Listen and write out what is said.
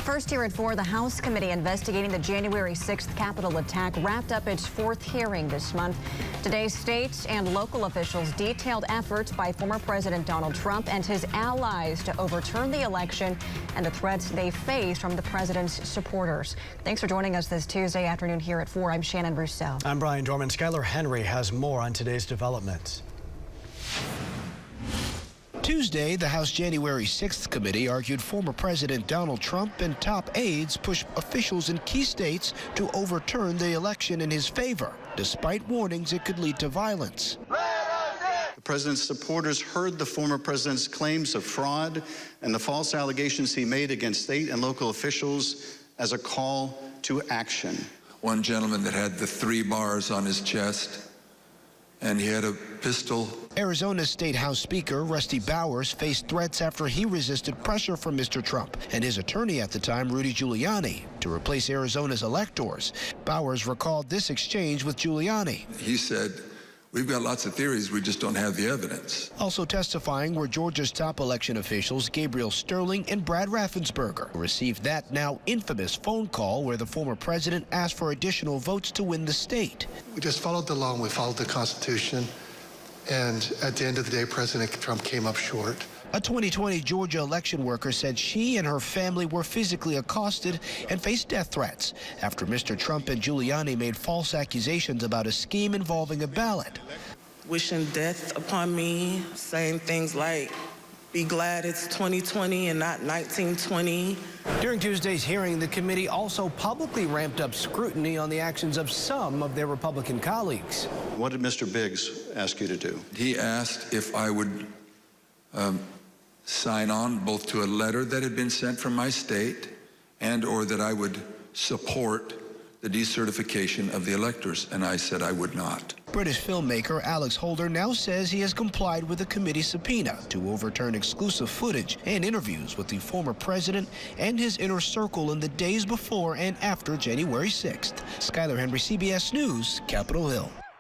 First here at 4, the House committee investigating the January 6th Capitol attack wrapped up its 4th hearing this month. Today, state and local officials detailed efforts by former President Donald Trump and his allies to overturn the election and the threats they face from the president's supporters. Thanks for joining us this Tuesday afternoon here at 4. I'm Shannon Rousseau. I'm Brian Dorman. Skylar Henry has more on today's developments. Tuesday, the House January 6th committee argued former President Donald Trump and top aides pushed officials in key states to overturn the election in his favor, despite warnings it could lead to violence. The president's supporters heard the former president's claims of fraud and the false allegations he made against state and local officials as a call to action. One gentleman that had the 3 bars on his chest, and he had a pistol. Arizona's State House Speaker Rusty Bowers faced threats after he resisted pressure from Mr. Trump and his attorney at the time, Rudy Giuliani, to replace Arizona's electors. Bowers recalled this exchange with Giuliani. He said, "We've got lots of theories, we just don't have the evidence." Also testifying were Georgia's top election officials Gabriel Sterling and Brad Raffensperger, who received that now infamous phone call where the former president asked for additional votes to win the state. We just followed the law and we followed the Constitution. And at the end of the day, President Trump came up short. A 2020 Georgia election worker said she and her family were physically accosted and faced death threats after Mr. Trump and Giuliani made false accusations about a scheme involving a ballot. Wishing death upon me, saying things like, "Be glad it's 2020 and not 1920. During Tuesday's hearing, the committee also publicly ramped up scrutiny on the actions of some of their Republican colleagues. What did Mr. Biggs ask you to do? He asked if I would sign on both to a letter that had been sent from my state and or that I would support the decertification of the electors, and I said I would not. British filmmaker Alex Holder now says he has complied with the committee subpoena to overturn exclusive footage and interviews with the former president and his inner circle in the days before and after January 6th. Skylar Henry, CBS News, Capitol Hill.